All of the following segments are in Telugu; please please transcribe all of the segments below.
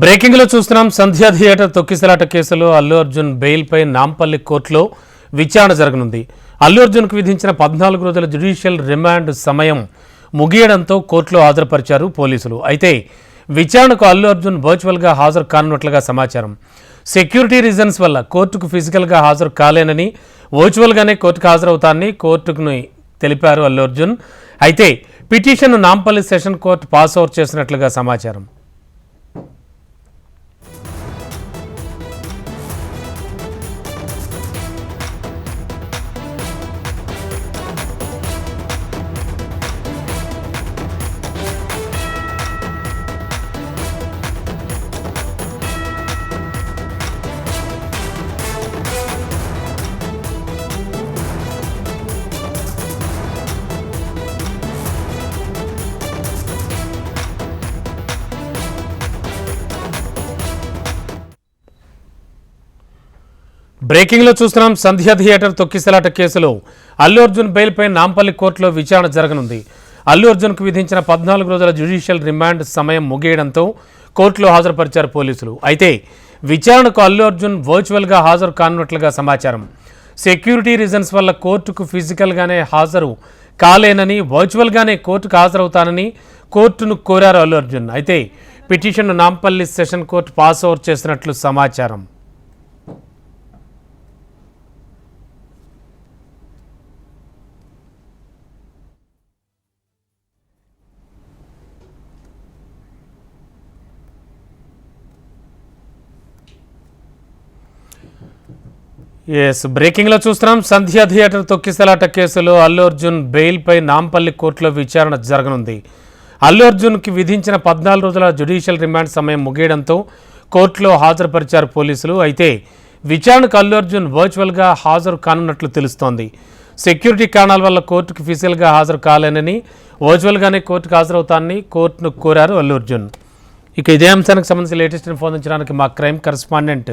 బ్రేకింగ్ లో చూస్తున్నాం. సంధ్యా థియేటర్ తొక్కిసలాట కేసులో అల్లు అర్జున్ బెయిల్ పై నాంపల్లి కోర్టులో విచారణ జరగనుంది. అల్లు అర్జున్కు విధించిన 14 రోజుల జ్యుడిషియల్ రిమాండ్ సమయం ముగియడంతో కోర్టులో హాజరుపరిచారు పోలీసులు. అయితే విచారణకు అల్లు అర్జున్ వర్చువల్గా హాజరు కానున్నట్లుగా సమాచారం. సెక్యూరిటీ రీజన్స్ వల్ల కోర్టుకు ఫిజికల్గా హాజరు కాలేనని, వర్చువల్గానే కోర్టుకు హాజరవుతానని కోర్టుకు తెలిపారు అల్లు అర్జున్. అయితే పిటిషన్ను Nampally session court pass over చేసినట్లుగా సమాచారం. బ్రేకింగ్ లో చూస్తున్నాం. సంధ్యా థియేటర్ తొక్కిసలాట కేసులో అల్లు అర్జున్ బెయిల్ పై నాంపల్లి కోర్టులో విచారణ జరగనుంది. అల్లు అర్జున్కు విధించిన 14 రోజుల జ్యుడిషియల్ రిమాండ్ సమయం ముగియడంతో కోర్టులో హాజరుపరిచారు పోలీసులు. అయితే విచారణకు అల్లు అర్జున్ వర్చువల్గా హాజరు కానున్నట్లుగా సమాచారం. సెక్యూరిటీ రీజన్స్ వల్ల కోర్టుకు ఫిజికల్గానే హాజరు కాలేనని, వర్చువల్గానే కోర్టుకు హాజరవుతానని కోర్టును కోరారు అల్లు అర్జున్. అయితే పిటిషన్ను Nampally session court pass over చేసినట్లు సమాచారం. బ్రేకింగ్ లో చూస్తున్నాం. సంధ్యా థియేటర్ తొక్కిసలాట కేసులో అల్లు అర్జున్ బెయిల్ పై నాంపల్లి కోర్టులో విచారణ జరగనుంది. అల్లు అర్జున్కి విధించిన 14 రోజుల జ్యుడిషియల్ రిమాండ్ సమయం ముగియడంతో కోర్టులో హాజరుపరిచారు పోలీసులు. అయితే విచారణకు అల్లు అర్జున్ వర్చువల్గా హాజరు కానున్నట్లు తెలుస్తోంది. సెక్యూరిటీ కారణాల వల్ల కోర్టుకు ఫిజికల్గా హాజరు కాలేనని, వర్చువల్గానే కోర్టుకు హాజరవుతానని కోర్టును కోరారు అల్లు అర్జున్. ఇక ఇదే అంశానికి సంబంధించి లేటెస్ట్ ఇన్ఫర్మేషన్ మా క్రైమ్ కరెస్పాండెంట్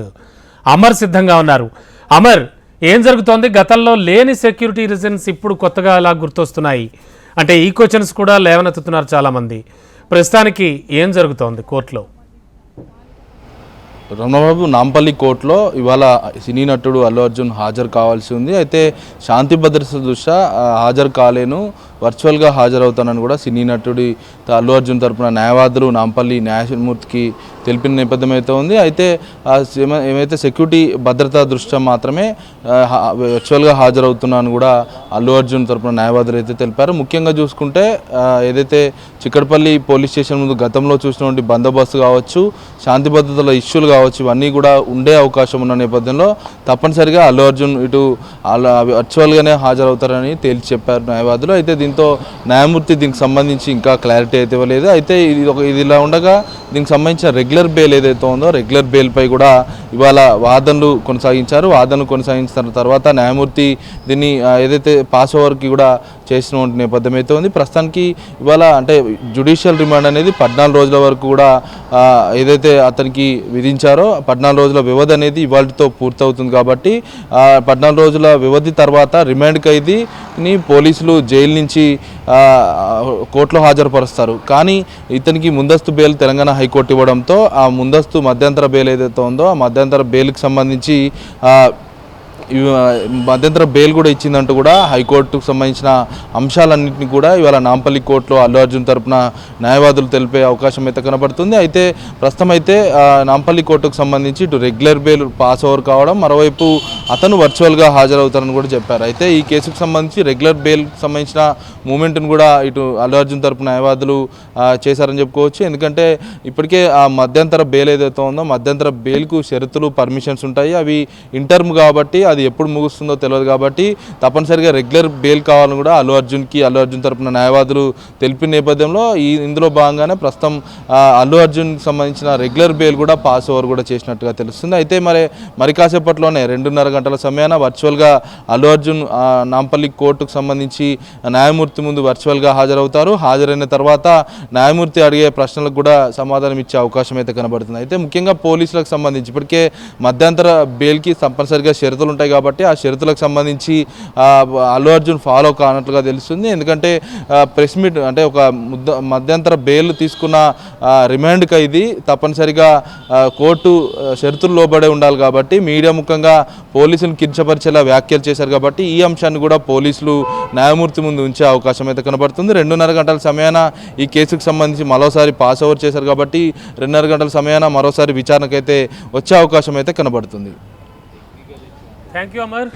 అమర్ సిద్ధంగా ఉన్నారు. అమర్, ఏం జరుగుతోంది? గతంలో లేని సెక్యూరిటీ రీజన్స్ ఇప్పుడు కొత్తగా అలా గుర్తొస్తున్నాయి. అంటే ఈ క్వశ్చన్స్ కూడా లేవనెత్తుతున్నారు చాలామంది. ప్రస్తుతానికి ఏం జరుగుతోంది కోర్టులో? రమణబాబు, నాంపల్లి కోర్టులో ఇవాళ సినీ నటుడు అల్లు అర్జున్ హాజరు కావాల్సి ఉంది. అయితే శాంతి భద్రత దృష్ట్యా హాజరు కాలేను, వర్చువల్గా హాజరవుతానని కూడా సినీ నటుడి అల్లు అర్జున్ తరపున న్యాయవాదులు నాంపల్లి న్యాయమూర్తికి తెలిపిన నేపథ్యం అయితే ఉంది. అయితే ఏమైతే సెక్యూరిటీ భద్రతా దృష్ట్యా మాత్రమే వర్చువల్గా హాజరవుతున్నాను కూడా అల్లు అర్జున్ తరపున న్యాయవాదులు అయితే తెలిపారు. ముఖ్యంగా చూసుకుంటే ఏదైతే చిక్కడపల్లి పోలీస్ స్టేషన్ ముందు గతంలో చూసినటువంటి బందోబస్తు కావచ్చు, శాంతి భద్రతల ఇష్యూలు కావచ్చు, ఇవన్నీ కూడా ఉండే అవకాశం ఉన్న నేపథ్యంలో తప్పనిసరిగా అల్లు అర్జున్ ఇటు వర్చువల్గానే హాజరవుతారని తేల్చి చెప్పారు న్యాయవాదులు. అయితే దీంతో న్యాయమూర్తి దీనికి సంబంధించి ఇంకా క్లారిటీ అయితే ఇవ్వలేదు. అయితే ఇది ఇలా ఉండగా దీనికి సంబంధించిన రెగ్యులర్ బెయిల్ ఏదైతే ఉందో రెగ్యులర్ బెయిల్పై కూడా ఇవాళ వాదనలు కొనసాగించారు. వాదనలు కొనసాగించిన తర్వాత న్యాయమూర్తి దీన్ని ఏదైతే పాస్ ఓవర్కి కూడా చేసిన నేపథ్యం అయితే ఉంది. ప్రస్తుతానికి ఇవాళ అంటే జ్యుడిషియల్ రిమాండ్ అనేది 14 రోజుల వరకు కూడా ఏదైతే అతనికి విధించారో 14 రోజుల వ్యవధి అనేది ఇవాళతో పూర్తవుతుంది. కాబట్టి 14 రోజుల వ్యవధి తర్వాత రిమాండ్ ఖైదీని పోలీసులు జైలు నుంచి కోర్టులో హాజరుపరుస్తారు. కానీ ఇతనికి ముందస్తు బెయిల్ తెలంగాణ హైకోర్టు ఇవ్వడంతో ఆ ముందస్తు మధ్యంతర బెయిల్ ఏదైతే ఉందో ఆ మధ్యంతర బెయిల్కి సంబంధించి మధ్యంతర బెయిల్ కూడా ఇచ్చిందంటూ కూడా హైకోర్టుకు సంబంధించిన అంశాలన్నింటినీ కూడా ఇవాళ నాంపల్లి కోర్టులో అల్లు అర్జున్ తరపున న్యాయవాదులు తెలిపే అవకాశం అయితే కనబడుతుంది. అయితే ప్రస్తుతం అయితే నాంపల్లి కోర్టుకు సంబంధించి ఇటు రెగ్యులర్ బెయిల్ పాస్ ఓవర్ కావడం, మరోవైపు అతను వర్చువల్గా హాజరవుతారని కూడా చెప్పారు. అయితే ఈ కేసుకు సంబంధించి రెగ్యులర్ బెయిల్కి సంబంధించిన మూమెంట్ను కూడా ఇటు అల్లు అర్జున్ తరపున న్యాయవాదులు చేశారని చెప్పుకోవచ్చు. ఎందుకంటే ఇప్పటికే ఆ మధ్యంతర బెయిల్ ఏదైతే ఉందో మధ్యంతర బెయిల్కు షరతులు, పర్మిషన్స్ ఉంటాయి. అవి ఇంటర్మ్ కాబట్టి అది ఎప్పుడు ముగుస్తుందో తెలియదు. కాబట్టి తప్పనిసరిగా రెగ్యులర్ బెయిల్ కావాలని కూడా అల్లు అర్జున్ తరపున న్యాయవాదులు తెలిపిన నేపథ్యంలో ఇందులో భాగంగానే ప్రస్తుతం అల్లు అర్జున్కి సంబంధించిన రెగ్యులర్ బెయిల్ కూడా పాస్ ఓవర్ కూడా చేసినట్టుగా తెలుస్తుంది. అయితే మరి కాసేపట్లోనే 2.5 గంటల సమయాన వర్చువల్గా అల్లు అర్జున్ నాంపల్లి కోర్టుకు సంబంధించి న్యాయమూర్తి ముందు వర్చువల్గా హాజరవుతారు. హాజరైన తర్వాత న్యాయమూర్తి అడిగే ప్రశ్నలకు కూడా సమాధానం ఇచ్చే అవకాశం అయితే కనబడుతుంది. అయితే ముఖ్యంగా పోలీసులకు సంబంధించి ఇప్పటికే మధ్యంతర బెయిల్కి తప్పనిసరిగా షరతులు ఉంటాయి. ఉంటాయి కాబట్టి ఆ షరతులకు సంబంధించి అల్లు అర్జున్ ఫాలో కానట్లుగా తెలుస్తుంది. ఎందుకంటే ప్రెస్ మీట్ అంటే ఒక మధ్యంతర బెయిల్ తీసుకున్న రిమాండ్ ఖైదీ తప్పనిసరిగా కోర్టు షరతులు లోబడే ఉండాలి కాబట్టి మీడియా ముఖంగా పోలీసులు కించపరిచేలా వ్యాఖ్యలు చేశారు కాబట్టి ఈ అంశాన్ని కూడా పోలీసులు న్యాయమూర్తి ముందు ఉంచే అవకాశం అయితే కనబడుతుంది. 2.5 గంటల సమయాన ఈ కేసుకు సంబంధించి మరోసారి పాస్ ఓవర్ చేశారు కాబట్టి 2.5 గంటల సమయాన మరోసారి విచారణకైతే వచ్చే అవకాశం అయితే కనబడుతుంది. Thank you Amar.